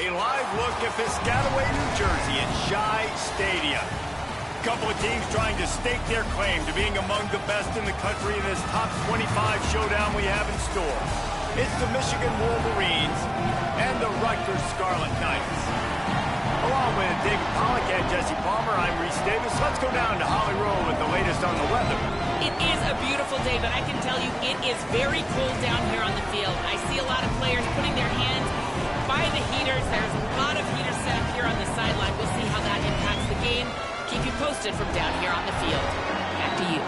A live look at Piscataway, New Jersey at Shai Stadium. A couple of teams trying to stake their claim to being among the best in the country in this top 25 showdown we have in store. It's the Michigan Wolverines and the Rutgers Scarlet Knights. Along with David Pollack and Jesse Palmer, I'm Reese Davis. Let's go down to Holly Rowe with the latest on the weather. It is a beautiful day, but I can tell you it is very cold down here on the field. I see a lot of players putting their hands by the heaters. There's a lot of heaters set up here on the sideline. We'll see how that impacts the game. Keep you posted from down here on the field. Back to you.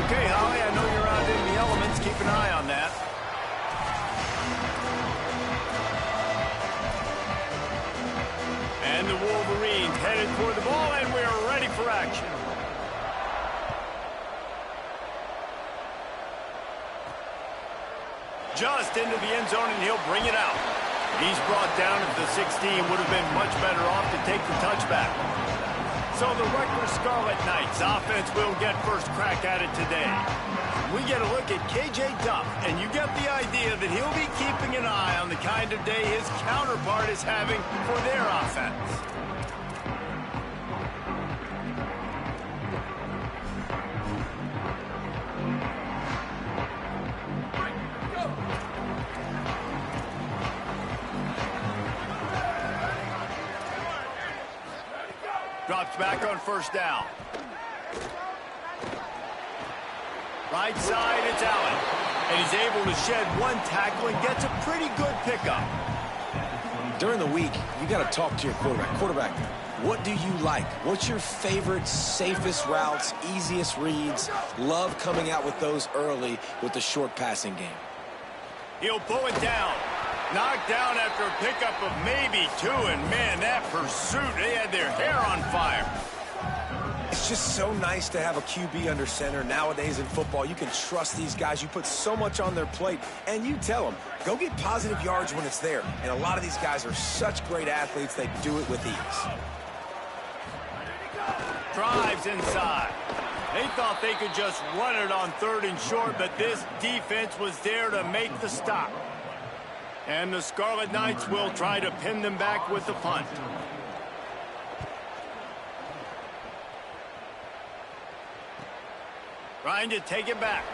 Okay, Holly, I know you're out in the elements. Keep an eye on that. And the Wolverines headed for the ball, and we're ready for action. Just into the end zone, and he'll bring it out. He's brought down at the 16. Would have been much better off to take the touchback. So the Rutgers Scarlet Knights offense will get first crack at it today. We get a look at KJ Duff, and you get the idea that he'll be keeping an eye on the kind of day his counterpart is having for their offense. Drops back on first down. Right side, it's Allen. And he's able to shed one tackle and gets a pretty good pickup. During the week, you got to talk to your quarterback. Quarterback, what do you like? What's your favorite, safest routes, easiest reads? Love coming out with those early with the short passing game. He'll pull it down. Knocked down after a pickup of maybe two, and man, that pursuit, they had their hair on fire. It's just so nice to have a QB under center. Nowadays in football, you can trust these guys. You put so much on their plate, and you tell them, go get positive yards when it's there. And a lot of these guys are such great athletes, they do it with ease. Drives inside. They thought they could just run it on 3rd and short, but this defense was there to make the stop. And the Scarlet Knights will try to pin them back with the punt. Trying to take it back.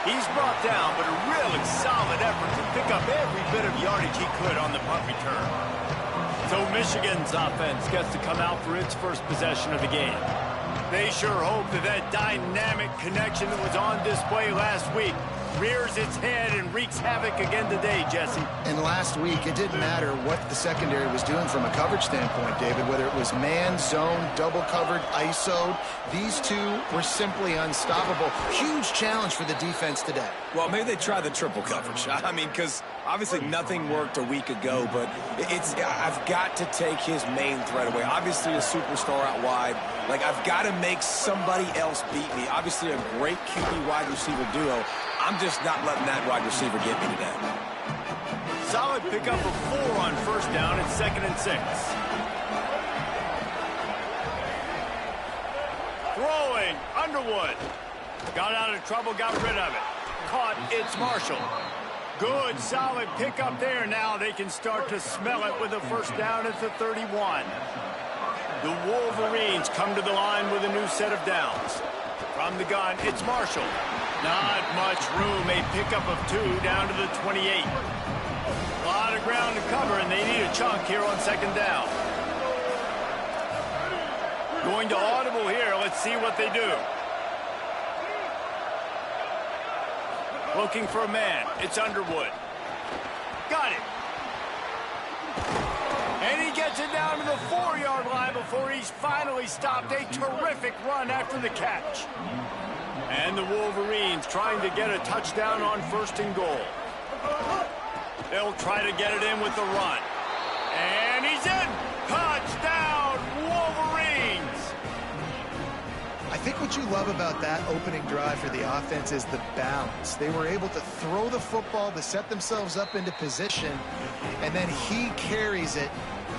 He's brought down, but a really solid effort to pick up every bit of yardage he could on the punt return. So Michigan's offense gets to come out for its first possession of the game. They sure hope that that dynamic connection that was on display last week rears its head and wreaks havoc again today, Jesse. And last week, it didn't matter what the secondary was doing from a coverage standpoint, David, whether it was man, zone, double covered, ISO'd. These two were simply unstoppable. Huge challenge for the defense today. Well, maybe they try the triple coverage. I mean, because obviously nothing worked a week ago, but I've got to take his main threat away. Obviously a superstar out wide. Like, I've got to make somebody else beat me. Obviously a great QB wide receiver duo. I'm just not letting that wide receiver get me today. Solid pickup of 4 on first down at 2nd and 6. Throwing, Underwood. Got out of trouble, got rid of it. Caught, it's Marshall. Good, solid pickup there. Now they can start to smell it with a first down at the 31. The Wolverines come to the line with a new set of downs. From the gun, it's Marshall. Not much room, a pickup of 2 down to the 28. A lot of ground to cover, and they need a chunk here on 2nd down. Going to audible here. Let's see what they do. Looking for a man. It's Underwood. Got it. And he gets it down to the 4-yard line before he's finally stopped. A terrific run after the catch. And the Wolverines trying to get a touchdown on 1st and goal. They'll try to get it in with the run. And he's in! Touchdown, Wolverines! I think what you love about that opening drive for the offense is the balance. They were able to throw the football to set themselves up into position, and then he carries it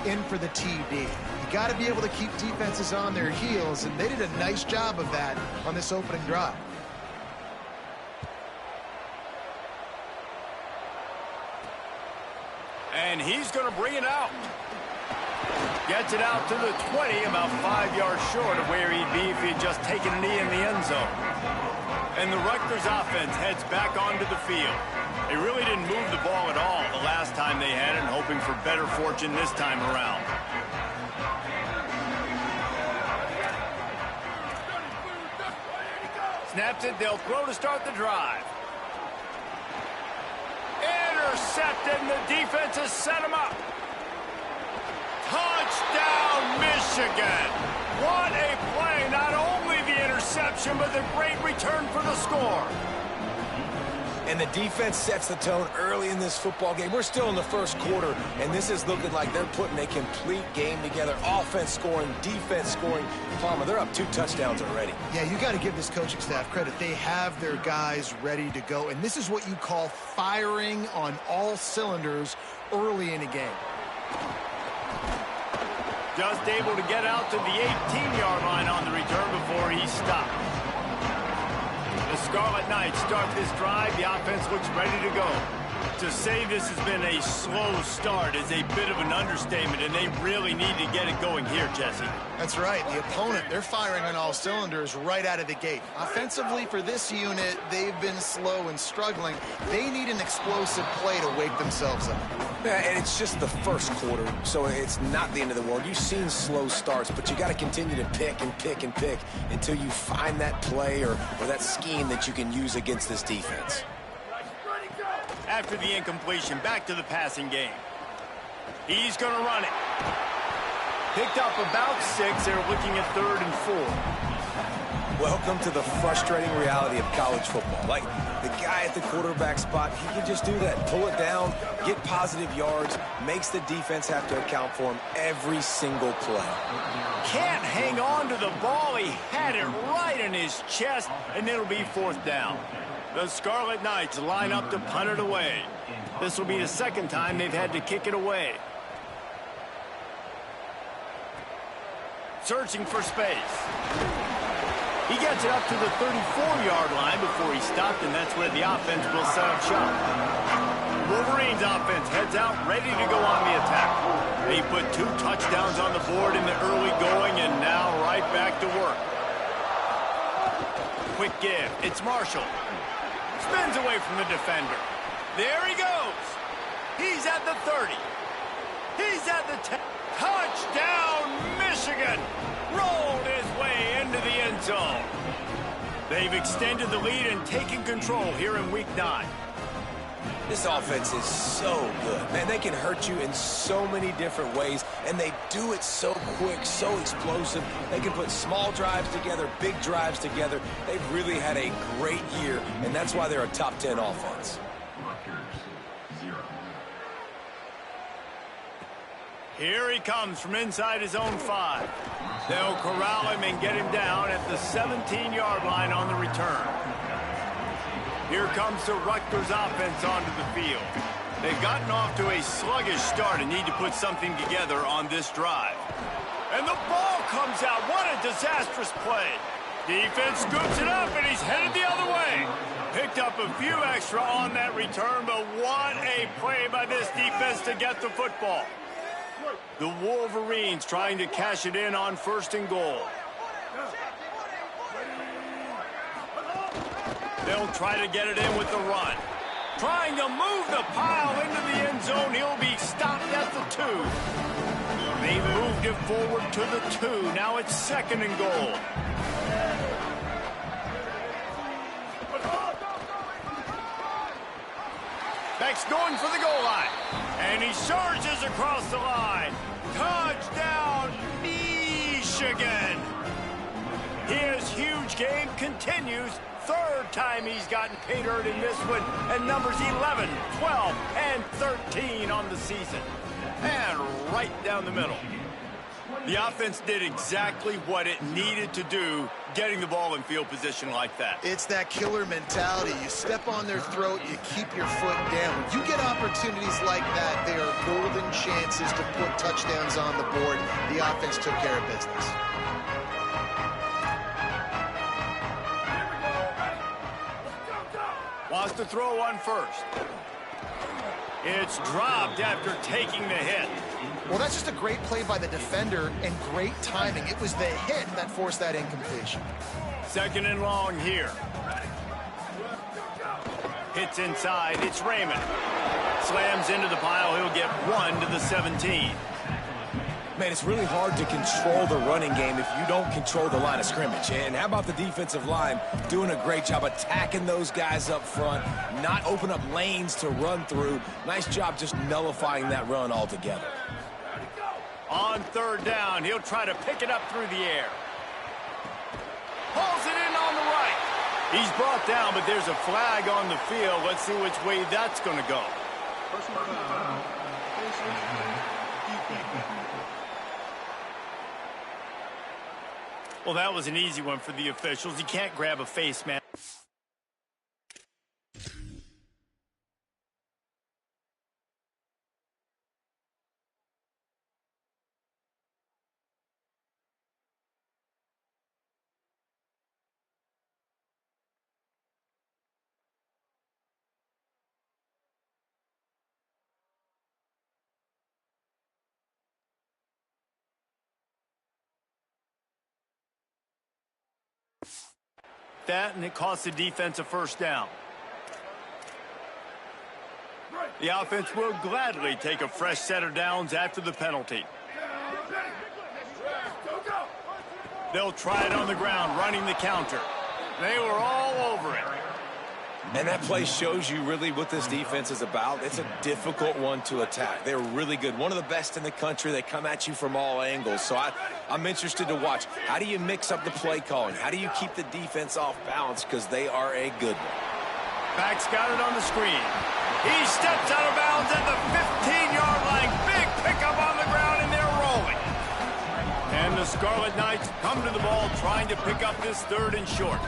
in for the TD. You got to be able to keep defenses on their heels, and they did a nice job of that on this opening drive. And he's going to bring it out. Gets it out to the 20, about 5 yards short of where he'd be if he had just taken a knee in the end zone. And the Rutgers offense heads back onto the field. They really didn't move the ball at all the last time they had it, and hoping for better fortune this time around. Snaps it, they'll throw to start the drive. Intercepted, and the defense has set him up. Touchdown, Michigan! What a play! Not only the interception, but the great return for the score. And the defense sets the tone early in this football game. We're still in the first quarter, and this is looking like they're putting a complete game together. Offense scoring, defense scoring. Palmer, they're up 2 touchdowns already. Yeah, you got to give this coaching staff credit. They have their guys ready to go, and this is what you call firing on all cylinders early in a game. Just able to get out to the 18-yard line on the return before he stopped. The Scarlet Knights start this drive. The offense looks ready to go. To say this has been a slow start is a bit of an understatement, and they really need to get it going here, Jesse. That's right. The opponent, they're firing on all cylinders right out of the gate. Offensively, for this unit, they've been slow and struggling. They need an explosive play to wake themselves up. Yeah, and it's just the first quarter, so it's not the end of the world. You've seen slow starts, but you got to continue to pick and pick and pick until you find that play or that scheme that you can use against this defense. After the incompletion, back to the passing game. He's going to run it. Picked up about 6. They're looking at 3rd and 4. Welcome to the frustrating reality of college football. Like, the guy at the quarterback spot, he can just do that. Pull it down, get positive yards, makes the defense have to account for him every single play. Can't hang on to the ball. He had it right in his chest, and it'll be 4th down. The Scarlet Knights line up to punt it away. This will be the 2nd time they've had to kick it away. Searching for space. He gets it up to the 34-yard line before he stopped, and that's where the offense will set up shop. Wolverines offense heads out, ready to go on the attack. They put 2 touchdowns on the board in the early going, and now right back to work. Quick give. It's Marshall. Spins away from the defender. There he goes. He's at the 30. He's at the 10. Touchdown, Michigan. Rolled his way into the end zone. They've extended the lead and taken control here in Week 9. This offense is so good. Man, they can hurt you in so many different ways, and they do it so quick, so explosive. They can put small drives together, big drives together. They've really had a great year, and that's why they're a top 10 offense. Here he comes from inside his own 5. They'll corral him and get him down at the 17-yard line on the return. Here comes the Rutgers offense onto the field. They've gotten off to a sluggish start and need to put something together on this drive. And the ball comes out. What a disastrous play. Defense scoops it up, and he's headed the other way. Picked up a few extra on that return, but what a play by this defense to get the football. The Wolverines trying to cash it in on 1st and goal. They'll try to get it in with the run. Trying to move the pile into the end zone. He'll be stopped at the 2. They've moved it forward to the 2. Now it's 2nd and goal. Beck's going for the goal line. And he surges across the line. Touchdown, Michigan. His huge game continues. 3rd time he's gotten paid earned in this one. And numbers 11, 12, and 13 on the season. And right down the middle. The offense did exactly what it needed to do, getting the ball in field position like that. It's that killer mentality. You step on their throat, you keep your foot down. When you get opportunities like that, they are golden chances to put touchdowns on the board. The offense took care of business. Wants to throw on 1st. It's dropped after taking the hit. Well, that's just a great play by the defender and great timing. It was the hit that forced that incompletion. 2nd and long here. Hits inside. It's Raymond. Slams into the pile. He'll get 1 to the 17. Man, it's really hard to control the running game if you don't control the line of scrimmage. And how about the defensive line doing a great job attacking those guys up front, not open up lanes to run through. Nice job just nullifying that run altogether. On 3rd down, he'll try to pick it up through the air. Pulls it in on the right. He's brought down, but there's a flag on the field. Let's see which way that's going to go. Well, that was an easy one for the officials. You can't grab a face mask. That, and it costs the defense a 1st down. The offense will gladly take a fresh set of downs after the penalty. They'll try it on the ground, running the counter. They were all over it. And that play shows you really what this defense is about. It's a difficult one to attack. They're really good. One of the best in the country. They come at you from all angles. So I'm interested to watch. How do you mix up the play calling? How do you keep the defense off balance? Because they are a good one. Back's got it on the screen. He steps out of bounds at the 15-yard line. Big pickup on the ground, and they're rolling. And the Scarlet Knights come to the ball, trying to pick up this 3rd and short.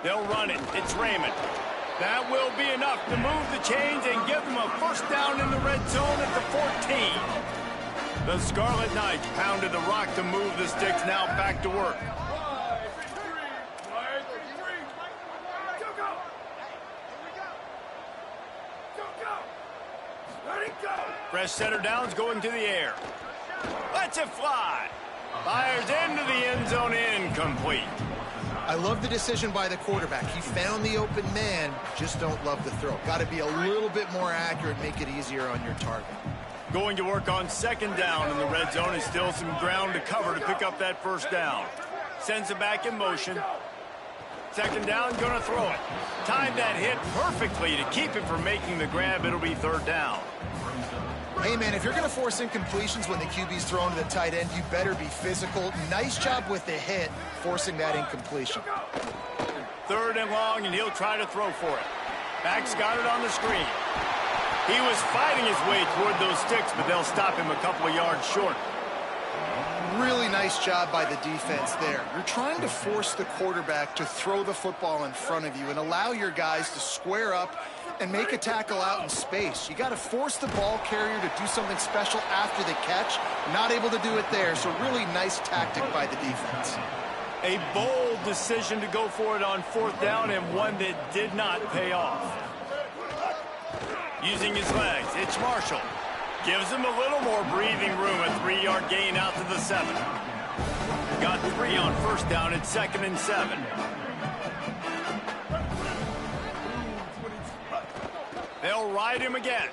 They'll run it. It's Raymond. That will be enough to move the chains and give them a 1st down in the red zone at the 14. The Scarlet Knights pounded the rock to move the sticks. Now back to work. Fresh set of downs going to the air. Lets it fly. Fires into the end zone, incomplete. I love the decision by the quarterback. He found the open man, just don't love the throw. Got to be a little bit more accurate, make it easier on your target. Going to work on 2nd down in the red zone, and still some ground to cover to pick up that 1st down. Sends it back in motion. 2nd down, going to throw it. Timed that hit perfectly to keep him from making the grab. It'll be 3rd down. Hey, man, if you're going to force incompletions when the QB's thrown to the tight end, you better be physical. Nice job with the hit, forcing that incompletion. 3rd and long, and he'll try to throw for it. Back's got it on the screen. He was fighting his way toward those sticks, but they'll stop him a couple of yards short. Really nice job by the defense there. You're trying to force the quarterback to throw the football in front of you and allow your guys to square up and make a tackle out in space. You got to force the ball carrier to do something special after the catch. Not able to do it there, so really nice tactic by the defense. A bold decision to go for it on 4th down, and one that did not pay off. Using his legs, it's Marshall. Gives him a little more breathing room, a 3-yard gain out to the 7. Got 3 on 1st down at 2nd and 7. They'll ride him again.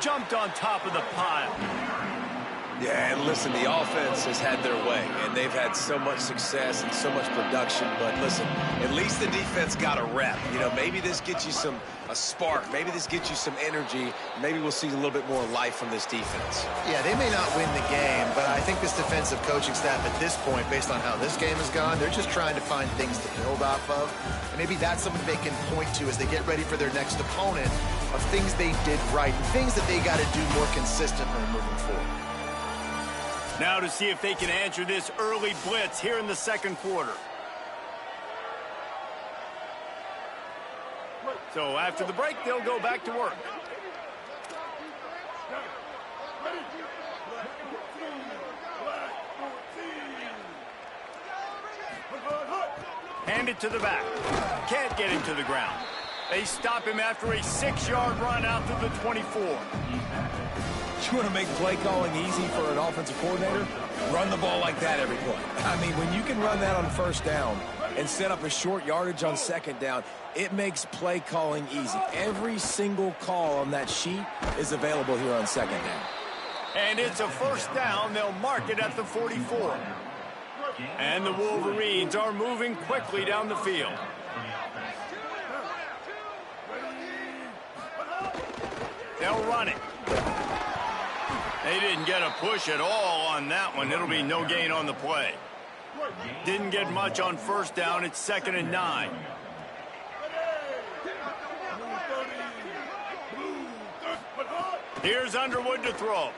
Jumped on top of the pile. Yeah, and listen, the offense has had their way, and they've had so much success and so much production. But listen, at least the defense got a rep. You know, maybe this gets you a spark. Maybe this gets you some energy. Maybe we'll see a little bit more life from this defense. Yeah, they may not win the game, but I think this defensive coaching staff at this point, based on how this game has gone, they're just trying to find things to build off of. And maybe that's something they can point to as they get ready for their next opponent, of things they did right, and things that they got to do more consistently moving forward. Now to see if they can answer this early blitz here in the 2nd quarter. So after the break, they'll go back to work. hand it to the back. Can't get him to the ground. They stop him after a 6-yard run out to the 24. You want to make play calling easy for an offensive coordinator? Run the ball like that every play. I mean, when you can run that on first down and set up a short yardage on second down, it makes play calling easy. Every single call on that sheet is available here on second down. And it's a first down. They'll mark it at the 44. And the Wolverines are moving quickly down the field. They'll run it. They didn't get a push at all on that one. It'll be no gain on the play. Didn't get much on first down. It's 2nd and 9. Here's Underwood to throw.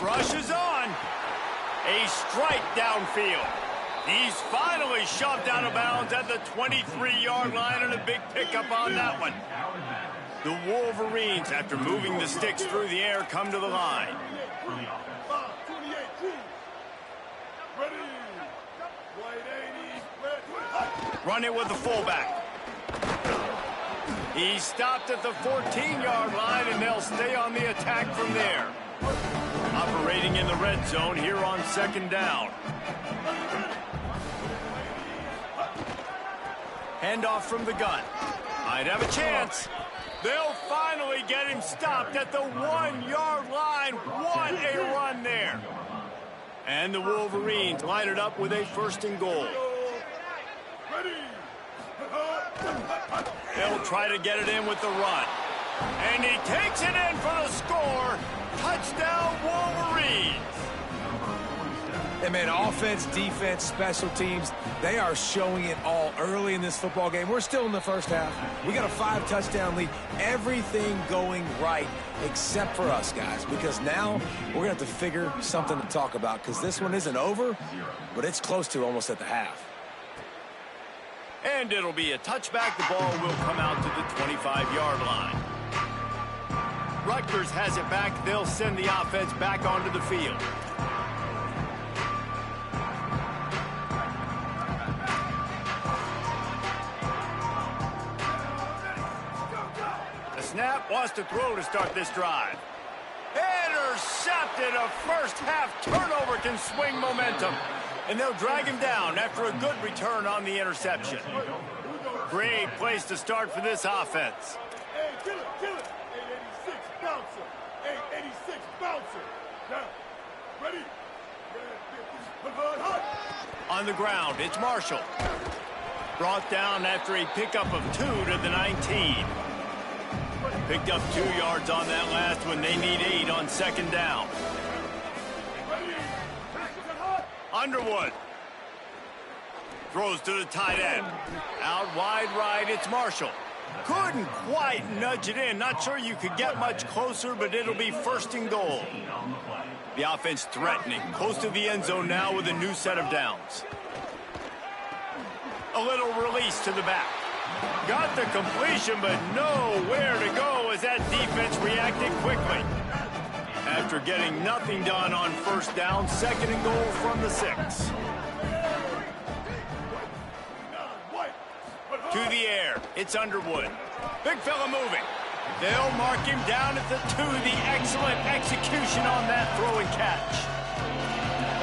Rush is on. A strike downfield. He's finally shoved out of bounds at the 23-yard line, and a big pickup on that one. The Wolverines, after moving the sticks through the air, come to the line. Run it with the fullback. He stopped at the 14-yard line, and they'll stay on the attack from there. Operating in the red zone here on 2nd down. Handoff from the gun. Might have a chance. They'll finally get him stopped at the 1-yard line. What a run there. And the Wolverines line it up with a 1st and goal. They'll try to get it in with the run. And he takes it in for the score. Touchdown, Wolverines. Hey, man, offense, defense, special teams, they are showing it all early in this football game. We're still in the first half. We got a 5-touchdown lead. Everything going right except for us, guys, because now we're going to have to figure something to talk about, because this one isn't over, but it's close to almost at the half. And it'll be a touchback. The ball will come out to the 25-yard line. Rutgers has it back. They'll send the offense back onto the field. The snap, wants to throw to start this drive. Intercepted. A first-half turnover can swing momentum. And they'll drag him down after a good return on the interception. Great place to start for this offense. Hey, kill it. 886 bouncer. 886 bouncer. Down. Ready. On the ground, it's Marshall. Brought down after a pickup of 2 to the 19. Picked up 2 yards on that last one. They need 8 on 2nd down. Underwood throws to the tight end. Out wide right, it's Marshall. Couldn't quite nudge it in. Not sure you could get much closer, but it'll be 1st and goal. The offense threatening, close to the end zone now with a new set of downs. A little release to the back. Got the completion, but nowhere to go as that defense reacted quickly. After getting nothing done on 1st down, 2nd and goal from the 6. To the air, it's Underwood. Big fella moving. They'll mark him down at the 2. The excellent execution on that throw and catch.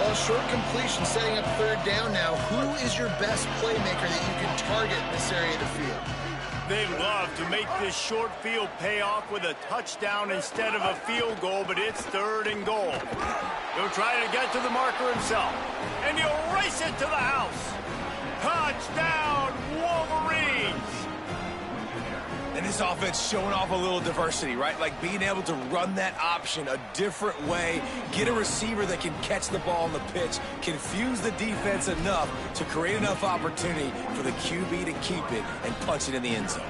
Well, short completion setting up 3rd down now. Who is your best playmaker that you can target in this area of the field? They love to make this short field pay off with a touchdown instead of a field goal, but it's 3rd and goal. He'll try to get to the marker himself, and he'll race it to the house. Touchdown, Wolverines! And this offense showing off a little diversity, right? Like being able to run that option a different way, get a receiver that can catch the ball on the pitch, confuse the defense enough to create enough opportunity for the QB to keep it and punch it in the end zone.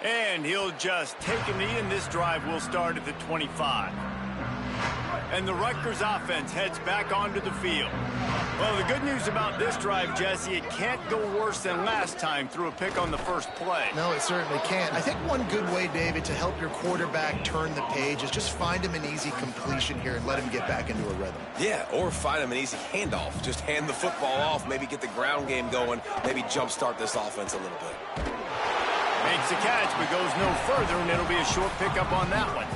And he'll just take a knee, and this drive will start at the 25. And the Rutgers offense heads back onto the field. Well, the good news about this drive, Jesse, it can't go worse than last time through a pick on the first play. No, it certainly can't. I think one good way, David, to help your quarterback turn the page is just find him an easy completion here and let him get back into a rhythm. Yeah, or find him an easy handoff. Just hand the football off, maybe get the ground game going, maybe jumpstart this offense a little bit. Makes the catch, but goes no further, and it'll be a short pickup on that one.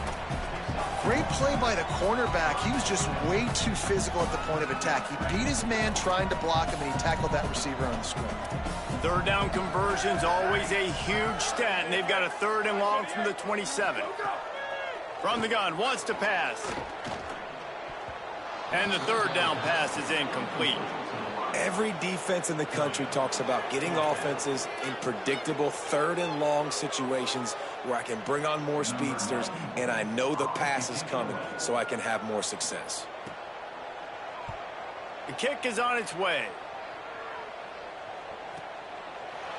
Great play by the cornerback. He was just way too physical at the point of attack. He beat his man trying to block him, and he tackled that receiver on the screen. Third down conversion's always a huge stat, and they've got a 3rd and long from the 27. From the gun, wants to pass. And the 3rd down pass is incomplete. Every defense in the country talks about getting offenses in predictable 3rd and long situations where I can bring on more speedsters and I know the pass is coming so I can have more success. The kick is on its way.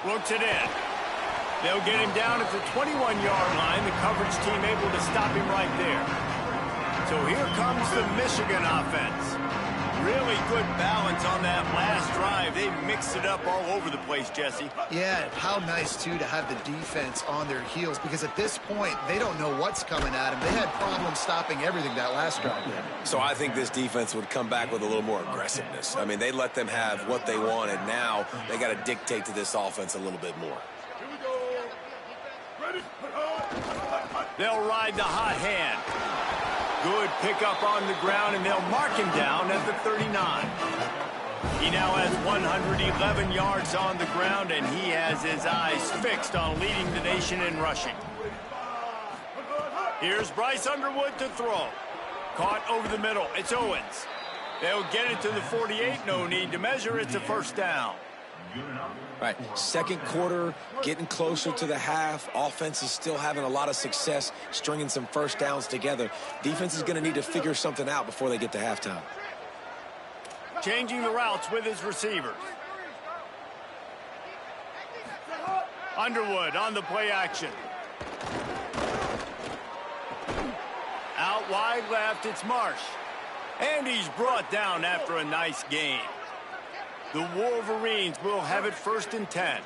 Looks it in. They'll get him down at the 21-yard line. The coverage team able to stop him right there. So here comes the Michigan offense. Really good balance on that last drive. They mixed it up all over the place, Jesse. Yeah, how nice, too, to have the defense on their heels, because at this point, they don't know what's coming at them. They had problems stopping everything that last drive. So I think this defense would come back with a little more aggressiveness. I mean, they let them have what they wanted. Now they got to dictate to this offense a little bit more. Here we go. Ready? They'll ride the hot hand. Good pickup on the ground, and they'll mark him down at the 39. He now has 111 yards on the ground, and he has his eyes fixed on leading the nation in rushing. Here's Bryce Underwood to throw. Caught over the middle. It's Owens. They'll get it to the 48. No need to measure. It's a 1st down. All right, 2nd quarter, getting closer to the half. Offense is still having a lot of success stringing some 1st downs together. Defense is going to need to figure something out before they get to halftime. Changing the routes with his receivers. Underwood on the play action. Out wide left, it's Marsh. And he's brought down after a nice gain. The Wolverines will have it 1st and 10.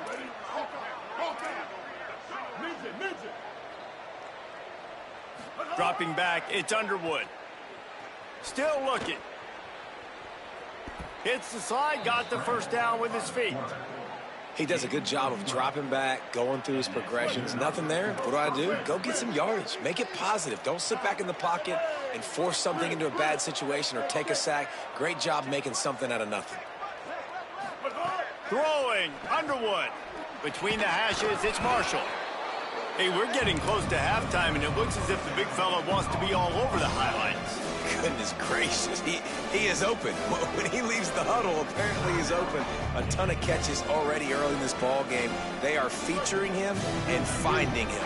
Dropping back, it's Underwood. Still looking. Hits the slide, got the 1st down with his feet. He does a good job of dropping back, going through his progressions. Nothing there. What do? Go get some yardage. Make it positive. Don't sit back in the pocket and force something into a bad situation or take a sack. Great job making something out of nothing. Throwing, Underwood. Between the hashes, it's Marshall. Hey, we're getting close to halftime, and it looks as if the big fella wants to be all over the highlights. Goodness gracious, he is open. When he leaves the huddle, apparently he's open. A ton of catches already early in this ball game. They are featuring him and finding him.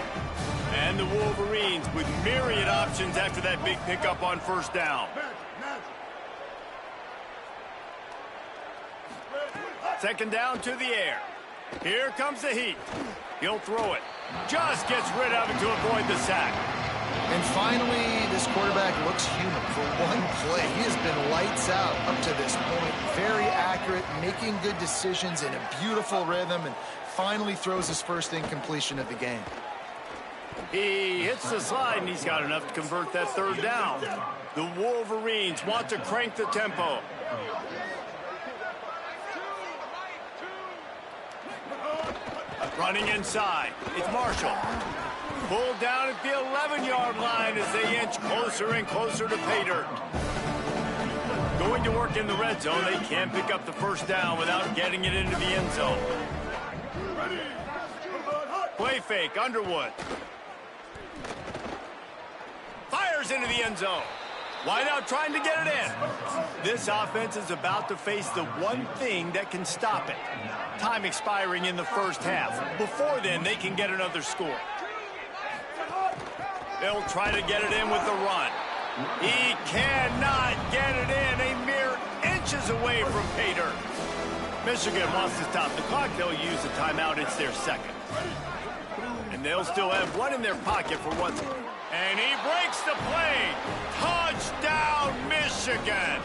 And the Wolverines with myriad options after that big pickup on 1st down. 2nd down to the air. Here comes the heat. He'll throw it. Just gets rid of it to avoid the sack. And finally, this quarterback looks human for one play. He has been lights out up to this point. Very accurate, making good decisions in a beautiful rhythm, and finally throws his 1st incompletion of the game. He hits the slide, and he's got enough to convert that 3rd down. The Wolverines want to crank the tempo. Running inside, it's Marshall. Pulled down at the 11-yard line as they inch closer and closer to pay dirt. Going to work in the red zone. They can't pick up the 1st down without getting it into the end zone. Play fake, Underwood. Fires into the end zone. Wide out trying to get it in. This offense is about to face the one thing that can stop it. Time expiring in the 1st half. Before then, they can get another score. They'll try to get it in with the run. He cannot get it in. A mere inches away from pay dirt. Michigan wants to stop the clock. They'll use a timeout. It's their 2nd. And they'll still have one in their pocket for once. And he breaks the play. Touchdown, Michigan.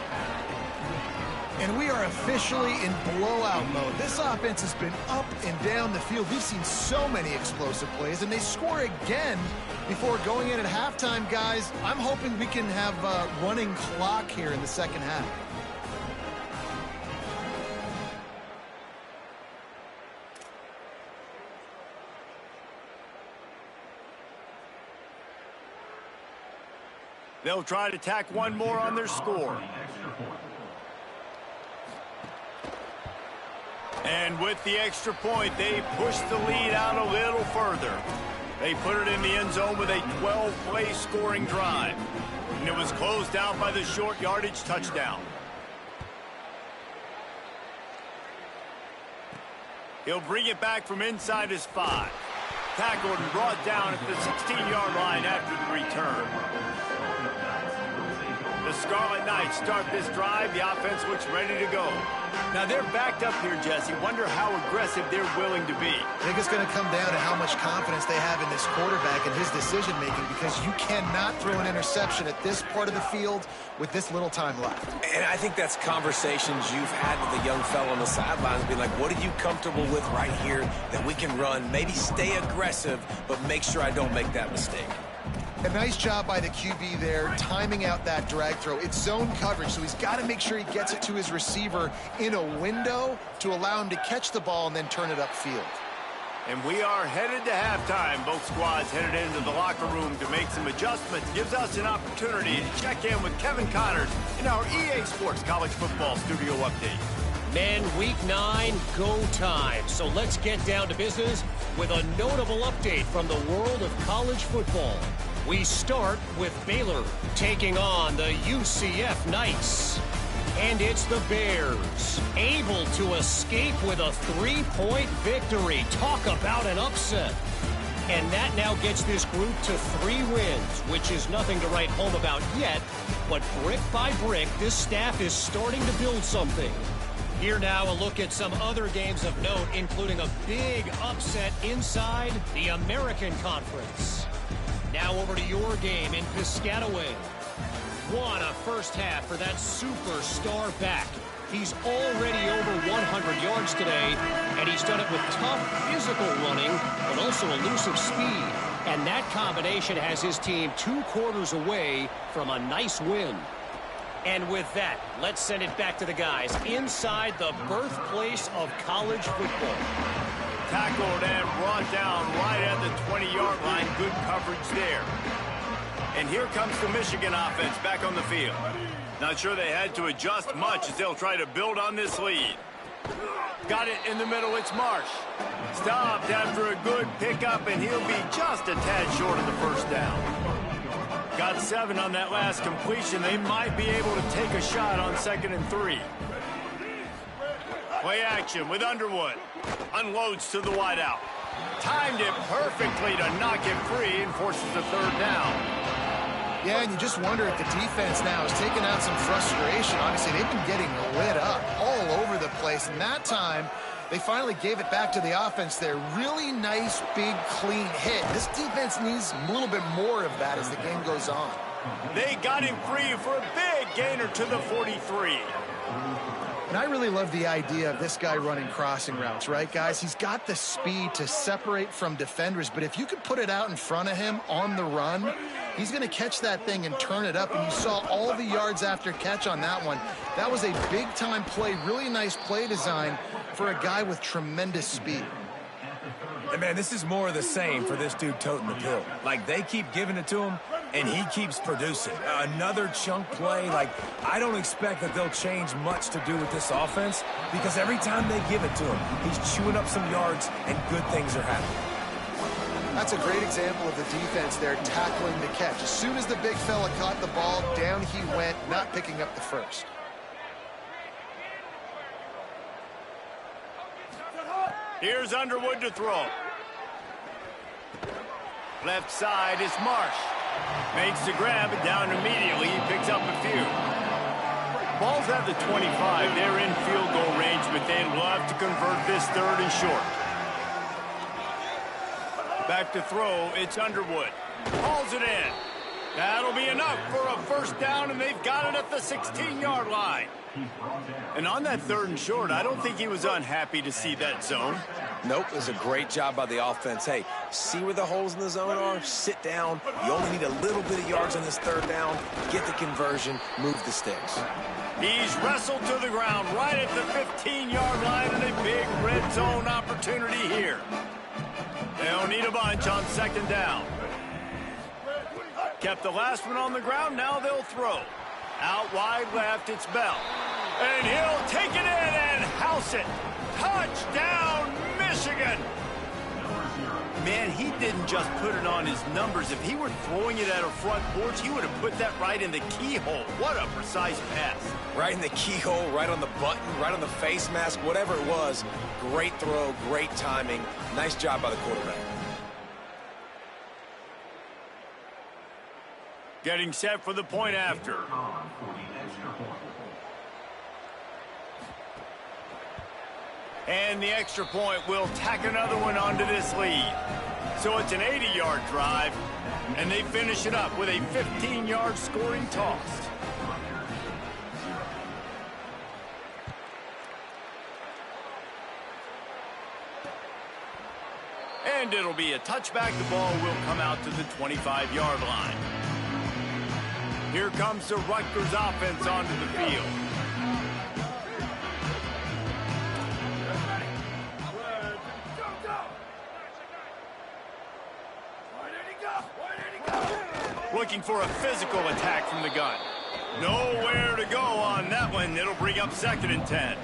And we are officially in blowout mode. This offense has been up and down the field. We've seen so many explosive plays, and they score again before going in at halftime, guys. I'm hoping we can have a running clock here in the second half. They'll try to tack one more on their score. And with the extra point, they push the lead out a little further. They put it in the end zone with a 12-play scoring drive. And it was closed out by the short yardage touchdown. He'll bring it back from inside his 5. Tackled and brought down at the 16-yard line after the return. The Scarlet Knights start this drive. The offense looks ready to go. Now they're backed up here, Jesse. Wonder how aggressive they're willing to be. I think it's going to come down to how much confidence they have in this quarterback and his decision-making, because you cannot throw an interception at this part of the field with this little time left. And I think that's conversations you've had with a young fellow on the sidelines, be like, what are you comfortable with right here that we can run? Maybe stay aggressive, but make sure I don't make that mistake. A nice job by the QB there, timing out that drag throw. It's zone coverage, so he's got to make sure he gets it to his receiver in a window to allow him to catch the ball and then turn it upfield. And we are headed to halftime. Both squads headed into the locker room to make some adjustments. Gives us an opportunity to check in with Kevin Connors in our EA Sports College Football Studio Update. Men, Week 9, go time. So let's get down to business with a notable update from the world of college football. We start with Baylor taking on the UCF Knights. And it's the Bears, able to escape with a 3-point victory. Talk about an upset. And that now gets this group to 3 wins, which is nothing to write home about yet. But brick by brick, this staff is starting to build something. Here now, a look at some other games of note, including a big upset inside the American Conference. Now over to your game in Piscataway. What a first half for that superstar back. He's already over 100 yards today, and he's done it with tough physical running, but also elusive speed. And that combination has his team 2 quarters away from a nice win. And with that, let's send it back to the guys inside the birthplace of college football. Tackled and brought down right at the 20-yard line. Good coverage there. And here comes the Michigan offense back on the field. Not sure they had to adjust much as they'll try to build on this lead. Got it in the middle. It's Marsh. Stopped after a good pickup, and he'll be just a tad short of the first down. Got 7 on that last completion. They might be able to take a shot on 2nd and 3. Play action with Underwood. Unloads to the wideout. Timed it perfectly to knock it free and forces a 3rd down. Yeah, and you just wonder if the defense now is taking out some frustration. Obviously, they've been getting lit up all over the place. And that time, they finally gave it back to the offense there. Really nice, big, clean hit. This defense needs a little bit more of that as the game goes on. They got him free for a big gainer to the 43. And I really love the idea of this guy running crossing routes, right, guys? He's got the speed to separate from defenders, but if you could put it out in front of him on the run, he's going to catch that thing and turn it up, and you saw all the yards after catch on that one. That was a big-time play, really nice play design for a guy with tremendous speed. And, man, this is more of the same for this dude toting the pill. Like, they keep giving it to him, and he keeps producing. Another chunk play. Like, I don't expect that they'll change much to do with this offense because every time they give it to him, he's chewing up some yards and good things are happening. That's a great example of the defense there tackling the catch. As soon as the big fella caught the ball, down he went, not picking up the first. Here's Underwood to throw. Left side is Marsh. Makes the grab, and down immediately. He picks up a few. Ball's at the 25. They're in field goal range, but they'd love to convert this 3rd and short. Back to throw. It's Underwood. Hauls it in. That'll be enough for a first down, and they've got it at the 16-yard line. And on that 3rd and short, I don't think he was unhappy to see that zone. Nope, it was a great job by the offense. Hey, see where the holes in the zone are? Sit down. You only need a little bit of yards on this 3rd down. Get the conversion. Move the sticks. He's wrestled to the ground right at the 15-yard line, and a big red zone opportunity here. They'll need a bunch on 2nd down. Kept the last one on the ground, now they'll throw. Out wide left, it's Bell. And he'll take it in and house it. Touchdown, Michigan! Man, he didn't just put it on his numbers. If he were throwing it at a front porch, he would have put that right in the keyhole. What a precise pass. Right in the keyhole, right on the button, right on the face mask, whatever it was. Great throw, great timing. Nice job by the quarterback. Getting set for the point after. And the extra point will tack another one onto this lead. So it's an 80-yard drive, and they finish it up with a 15-yard scoring toss. And it'll be a touchback. The ball will come out to the 25-yard line. Here comes the Rutgers offense onto the field. Looking for a physical attack from the gun. Nowhere to go on that one. It'll bring up 2nd and 10.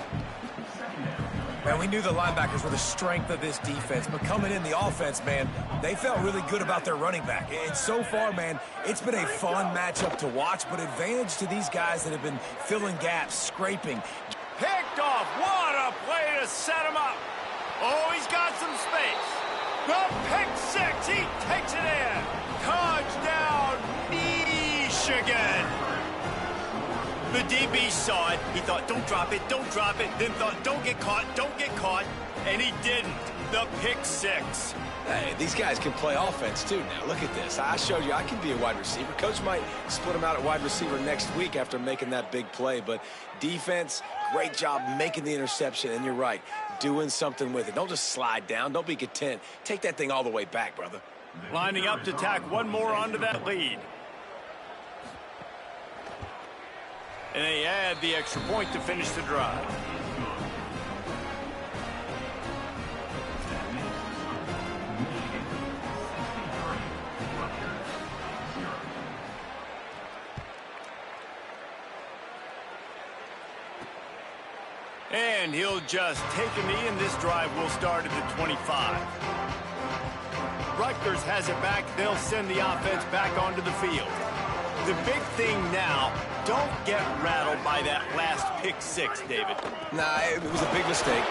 Man, we knew the linebackers were the strength of this defense, but coming in the offense, man, they felt really good about their running back. And so far, man, it's been a fun matchup to watch, but advantage to these guys that have been filling gaps, scraping. Picked off. What a play to set him up. Oh, he's got some space. The pick 6. He takes it in. Touchdown, Michigan. The DB saw it. He thought, don't drop it, don't drop it. Then thought, don't get caught, don't get caught. And he didn't. The pick 6. Hey, these guys can play offense, too. Now, look at this. I showed you I can be a wide receiver. Coach might split them out at wide receiver next week after making that big play. But defense, great job making the interception. And you're right, doing something with it. Don't just slide down. Don't be content. Take that thing all the way back, brother. Lining up to tack one more onto that lead. And they add the extra point to finish the drive. And he'll just take a knee, and this drive will start at the 25. Rutgers has it back. They'll send the offense back onto the field. The big thing now, don't get rattled by that last pick 6, David. Nah, it was a big mistake.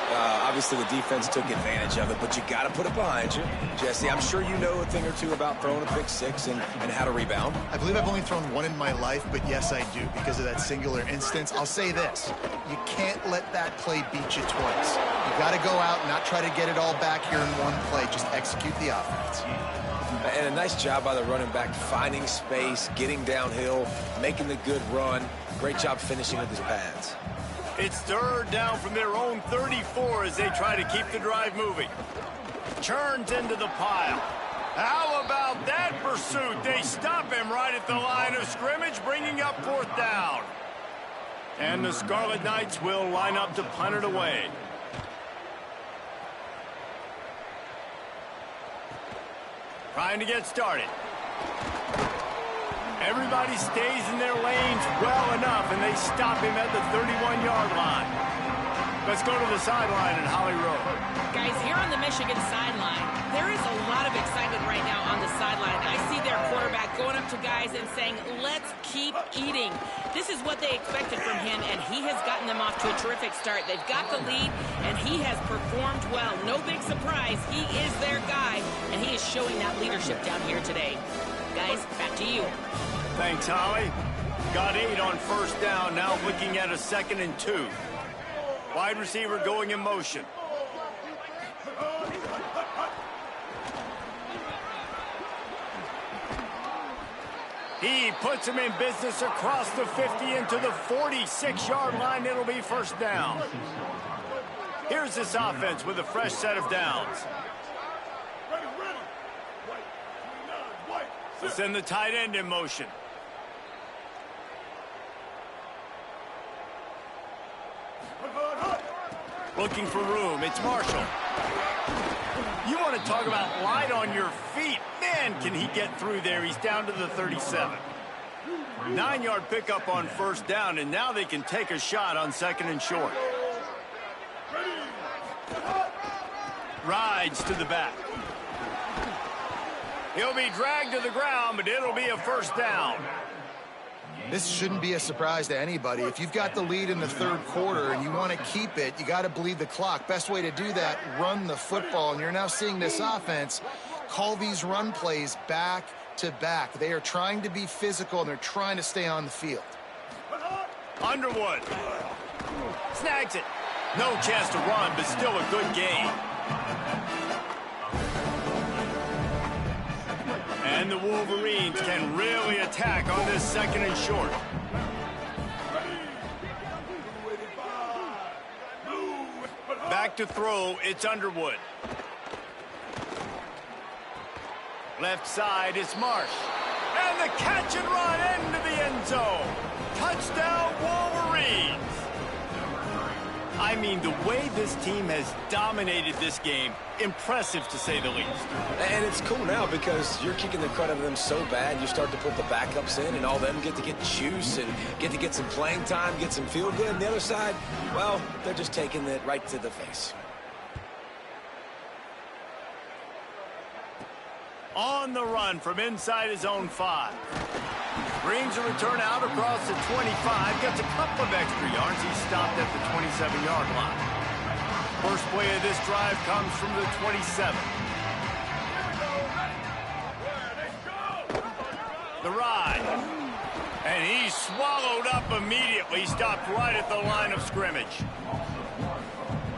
Obviously, the defense took advantage of it, but you got to put it behind you. Jesse, I'm sure you know a thing or two about throwing a pick 6 and how to rebound. I believe I've only thrown one in my life, but yes, I do, because of that singular instance. I'll say this. You can't let that play beat you twice. You got to go out and not try to get it all back here in one play. Just execute the offense. And a nice job by the running back, finding space, getting downhill, making the good run. Great job finishing with his pads. It's 3rd down from their own 34 as they try to keep the drive moving. Churns into the pile. How about that pursuit? They stop him right at the line of scrimmage, bringing up 4th down. And the Scarlet Knights will line up to punt it away. Trying to get started. Everybody stays in their lanes well enough, and they stop him at the 31-yard line. Let's go to the sideline at Holly Road. Guys, here on the Michigan sideline, there is a lot of excitement right now on the sideline. I see their quarterback going up to guys and saying, let's keep eating. This is what they expected from him, and he has gotten them off to a terrific start. They've got the lead, and he has performed well. No big surprise. He is their guy, and he is showing that leadership down here today. Guys, back to you. Thanks, Holly. Got 8 on 1st down, now looking at a 2nd and 2. Wide receiver going in motion. He puts him in business across the 50 into the 46-yard line. It'll be first down. Here's this offense with a fresh set of downs. Send the tight end in motion. Looking for room. It's Marshall. You want to talk about light on your feet. Man, can he get through there. He's down to the 37. 9-yard pickup on first down, and now they can take a shot on second and short. Rides to the back. He'll be dragged to the ground, but it'll be a first down. This shouldn't be a surprise to anybody. If you've got the lead in the third quarter and you want to keep it, you got to bleed the clock. Best way to do that, run the football. And you're now seeing this offense call these run plays back to back. They are trying to be physical, and they're trying to stay on the field. Underwood. Snags it. No chance to run, but still a good gain. And the Wolverines can really attack on this second and short. Back to throw, it's Underwood. Left side, it's Marsh. And the catch and run into the end zone. Touchdown, Wolverines. I mean, the way this team has dominated this game, impressive to say the least. And it's cool now because you're kicking the crud out of them so bad, you start to put the backups in, and all them get to get juice and get to get some playing time, get some feel good. And the other side, well, they're just taking it right to the face. On the run from inside his own 5. Brings a return out across the 25. Gets a couple of extra yards. He's stopped at the 27-yard line. First play of this drive comes from the 27. The ride. And he's swallowed up immediately. Stopped right at the line of scrimmage.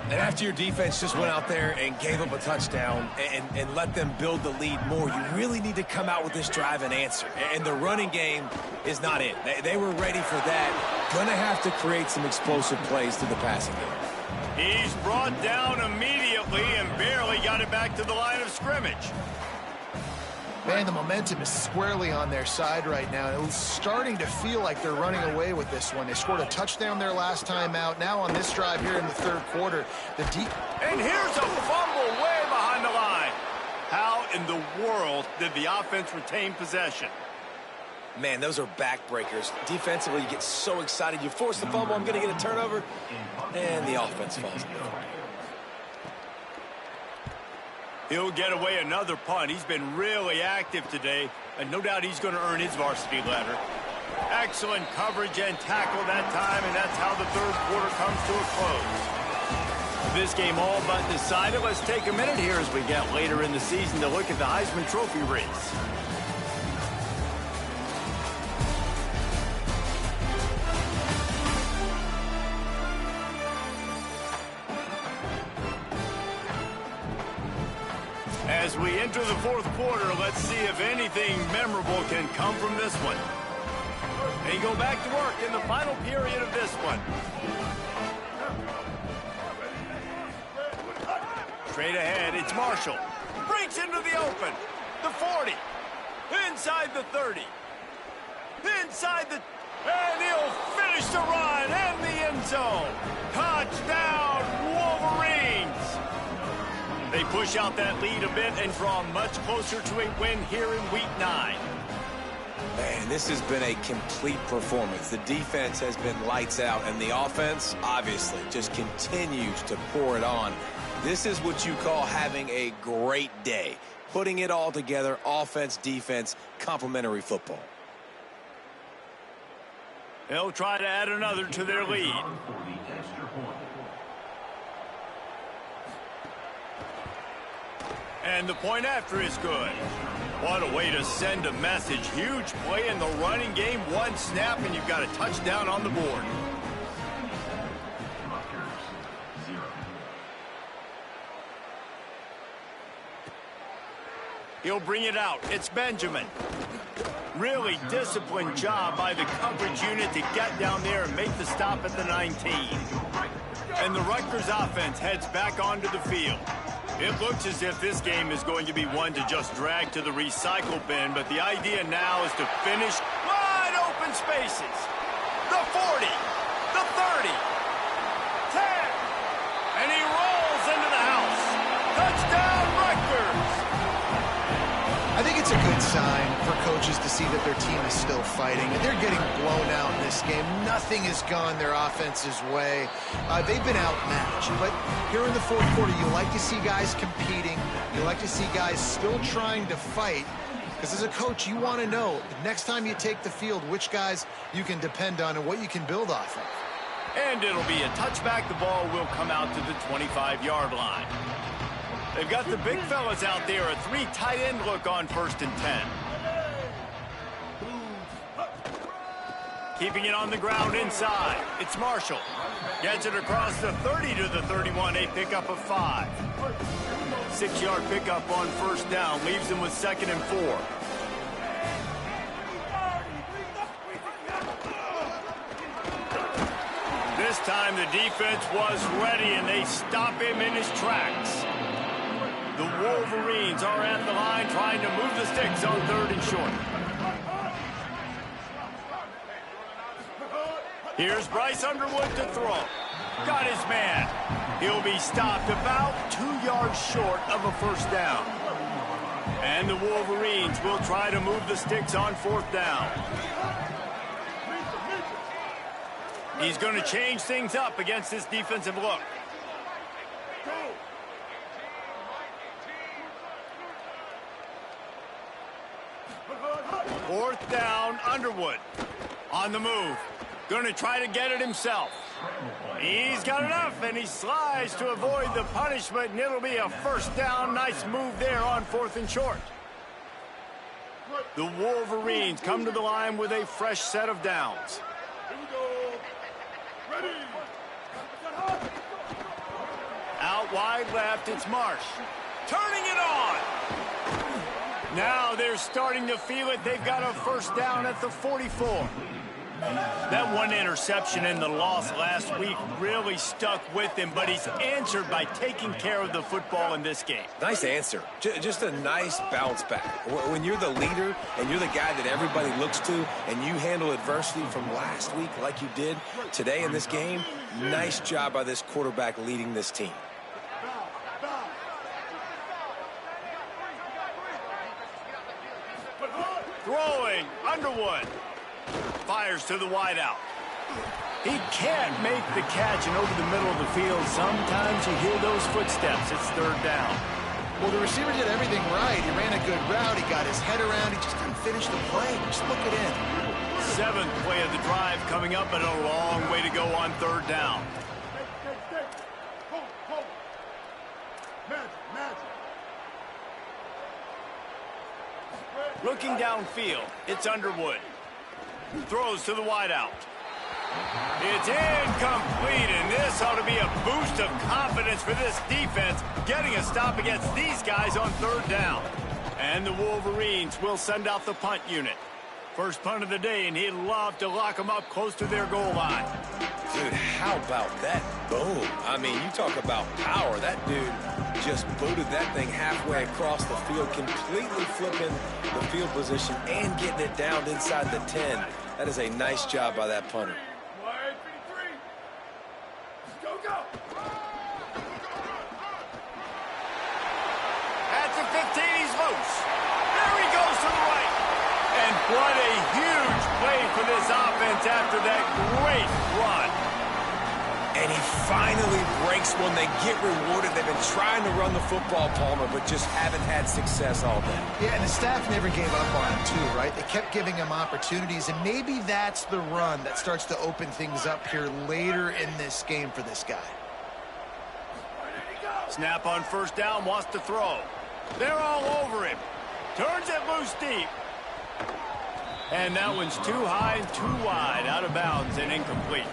And after your defense just went out there and gave up a touchdown and let them build the lead more, you really need to come out with this drive and answer. And the running game is not it. They were ready for that. Gonna have to create some explosive plays to the passing game. He's brought down immediately and barely got it back to the line of scrimmage. Man, the momentum is squarely on their side right now. It's starting to feel like they're running away with this one. They scored a touchdown their last time out. Now on this drive here in the third quarter, and here's a fumble way behind the line. How in the world did the offense retain possession? Man, those are backbreakers. Defensively, you get so excited. You force the fumble, I'm going to get a turnover, and the offense falls in. He'll get away another punt. He's been really active today, and no doubt he's going to earn his varsity letter. Excellent coverage and tackle that time, and that's how the third quarter comes to a close. This game all but decided. Let's take a minute here as we get later in the season to look at the Heisman Trophy race. As we enter the fourth quarter, let's see if anything memorable can come from this one. They go back to work in the final period of this one. Straight ahead, it's Marshall. Breaks into the open. The 40. Inside the 30. Inside the... And he'll finish the run in the end zone. Touchdown, Wolverines! They push out that lead a bit and draw much closer to a win here in Week 9. Man, this has been a complete performance. The defense has been lights out, and the offense, obviously, just continues to pour it on. This is what you call having a great day. Putting it all together, offense, defense, complementary football. They'll try to add another to their lead. And the point after is good. What a way to send a message. Huge play in the running game. One snap, and you've got a touchdown on the board. He'll bring it out. It's Benjamin. Really disciplined job by the coverage unit to get down there and make the stop at the 19. And the Rutgers offense heads back onto the field. It looks as if this game is going to be one to just drag to the recycle bin, but the idea now is to finish wide open spaces. The 40, the 30, 10, and he rolls into the house. Touchdown, Rutgers! I think it's a good sign for coaches to see that their team is still fighting, and they're getting blown out in this game. Nothing has gone their offense's way. They've been outmatched, but here in the fourth quarter, you like to see guys competing. You like to see guys still trying to fight, because as a coach, you want to know the next time you take the field which guys you can depend on and what you can build off of. And it'll be a touchback. The ball will come out to the 25-yard line. They've got the big fellas out there, a 3 tight end look on 1st and 10. Keeping it on the ground inside. It's Marshall. Gets it across the 30 to the 31, a pickup of 5. 6-yard pickup on 1st down, leaves them with 2nd and 4. This time the defense was ready and they stop him in his tracks. The Wolverines are at the line trying to move the sticks on 3rd and short. Here's Bryce Underwood to throw. Got his man. He'll be stopped about 2 yards short of a 1st down. And the Wolverines will try to move the sticks on 4th down. He's going to change things up against this defensive look. 4th down, Underwood. On the move. Going to try to get it himself. He's got enough, and he slides to avoid the punishment, and it'll be a 1st down. Nice move there on 4th and short. The Wolverines come to the line with a fresh set of downs. Here we go. Ready. Out wide left, it's Marsh. Turning it on. Now they're starting to feel it. They've got a 1st down at the 44. That one interception in the loss last week really stuck with him, but he's answered by taking care of the football in this game. Nice answer. Just a nice bounce back. When you're the leader and you're the guy that everybody looks to and you handle adversity from last week like you did today in this game, nice job by this quarterback leading this team. Throwing, Underwood. Fires to the wideout. He can't make the catch, and over the middle of the field, sometimes you hear those footsteps. It's 3rd down. Well, the receiver did everything right. He ran a good route. He got his head around. He just didn't finish the play. Just look it in. 7th play of the drive coming up, and a long way to go on 3rd down. Hold. Magic. Looking downfield, it's Underwood. Throws to the wideout. It's incomplete, and this ought to be a boost of confidence for this defense, getting a stop against these guys on 3rd down. And the Wolverines will send out the punt unit. First punt of the day, and he'd love to lock them up close to their goal line. Dude, how about that boom? I mean, you talk about power. That dude just booted that thing halfway across the field, completely flipping the field position and getting it down inside the 10. That is a nice job by that punter. Go. At the 15, he's loose. There he goes to the right. And what a huge play for this offense after that great run. And he finally breaks one. They get rewarded. They've been trying to run the football, Palmer, but just haven't had success all day. Yeah, and the staff never gave up on him, too, right? They kept giving him opportunities, and maybe that's the run that starts to open things up here later in this game for this guy. Snap on 1st down, wants to throw. They're all over him. Turns it loose deep. And that one's too high and too wide, out of bounds and incomplete.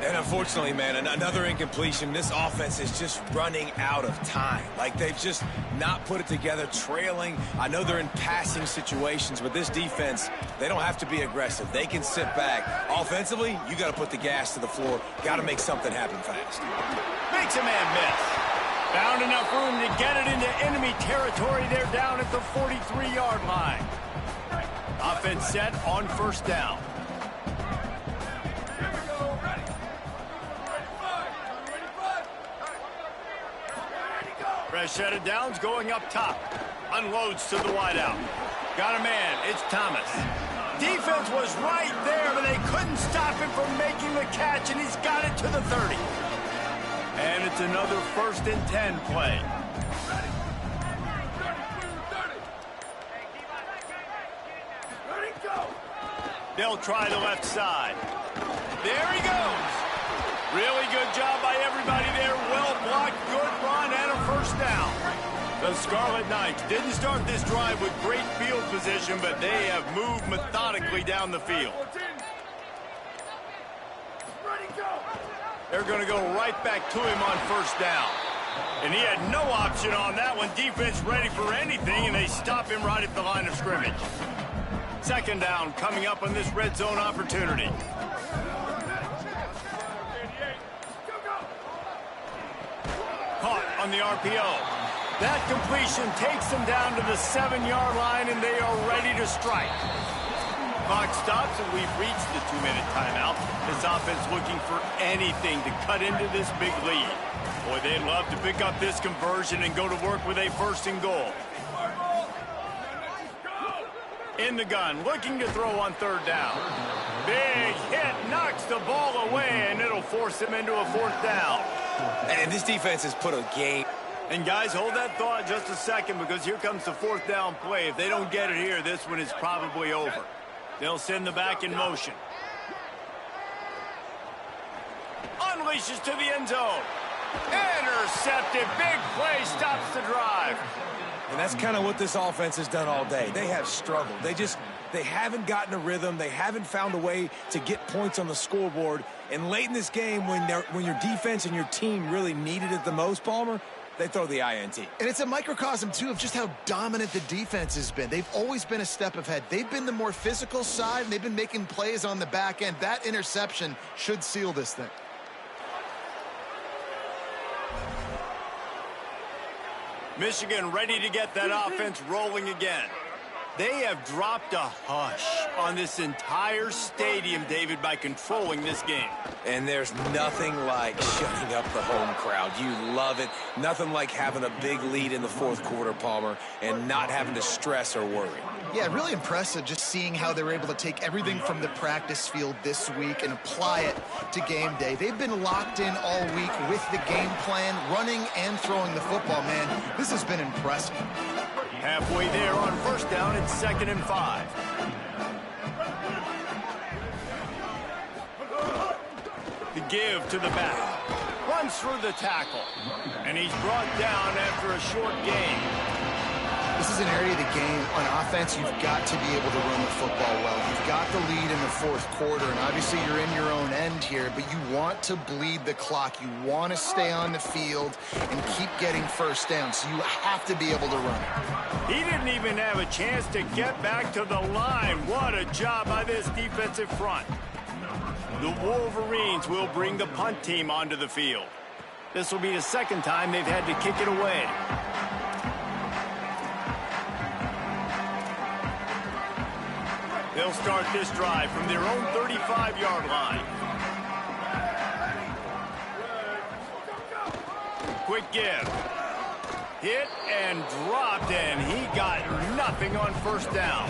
And unfortunately, man, another incompletion. This offense is just running out of time. Like, they've just not put it together, trailing. I know they're in passing situations, but this defense, they don't have to be aggressive. They can sit back. Offensively, you got to put the gas to the floor. Got to make something happen fast. Makes a man miss. Found enough room to get it into enemy territory. They're down at the 43-yard line. Offense set on first down. Fresh set of downs going up top. Unloads to the wideout. Got a man. It's Thomas. Defense was right there, but they couldn't stop him from making the catch, and he's got it to the 30. And it's another 1st and 10 play. They'll try the left side. There he goes. Really good job by everybody there. Well blocked, good run, and a first down. The Scarlet Knights didn't start this drive with great field position, but they have moved methodically down the field. They're going to go right back to him on first down. And he had no option on that one. Defense ready for anything, and they stop him right at the line of scrimmage. Second down coming up on this red zone opportunity. Caught on the RPO. That completion takes them down to the 7-yard line, and they are ready to strike. Clock stops, and we've reached the 2-minute timeout. This offense looking for anything to cut into this big lead. Boy, they'd love to pick up this conversion and go to work with a 1st and goal. In the gun, looking to throw on 3rd down. Big hit, knocks the ball away, and it'll force him into a 4th down. And this defense has put a game. And guys, hold that thought just a second, because here comes the 4th down play. If they don't get it here, this one is probably over. They'll send the back in motion. Unleashes to the end zone. Intercepted. Big play stops the drive. And that's kind of what this offense has done all day. They have struggled. They haven't gotten a rhythm. They haven't found a way to get points on the scoreboard. And late in this game, when your defense and your team really needed it the most, Palmer, they throw the INT. And it's a microcosm, too, of just how dominant the defense has been. They've always been a step ahead. They've been the more physical side, and they've been making plays on the back end. That interception should seal this thing. Michigan ready to get that offense rolling again. They have dropped a hush on this entire stadium, David, by controlling this game. And there's nothing like shutting up the home crowd. You love it. Nothing like having a big lead in the 4th quarter, Palmer, and not having to stress or worry. Yeah, really impressive just seeing how they were able to take everything from the practice field this week and apply it to game day. They've been locked in all week with the game plan, running and throwing the football, man. This has been impressive. Halfway there on first down, it's 2nd and 5. The give to the back. Runs through the tackle. And he's brought down after a short gain. This is an area of the game on offense you've got to be able to run the football well. You've got the lead in the 4th quarter, and obviously you're in your own end here, but you want to bleed the clock. You want to stay on the field and keep getting first down, so you have to be able to run it. He didn't even have a chance to get back to the line. What a job by this defensive front. The Wolverines will bring the punt team onto the field. This will be the 2nd time they've had to kick it away. They'll start this drive from their own 35-yard line. Quick give. Hit and dropped, and he got nothing on first down.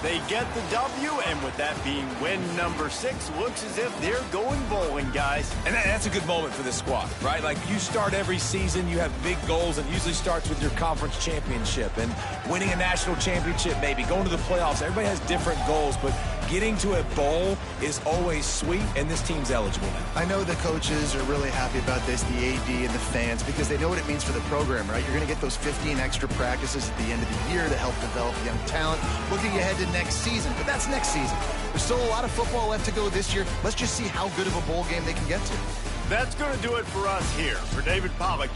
They get the W, and with that being win number 6, looks as if they're going bowling, guys. And that's a good moment for this squad, right? Like, you start every season, you have big goals, and it usually starts with your conference championship and winning a national championship, maybe going to the playoffs. Everybody has different goals, but getting to a bowl is always sweet, and this team's eligible now. I know the coaches are really happy about this, the AD and the fans, because they know what it means for the program, right? You're going to get those 15 extra practices at the end of the year to help develop young talent, looking ahead to next season. But that's next season. There's still a lot of football left to go this year. Let's just see how good of a bowl game they can get to. That's going to do it for us here. For David Pollack,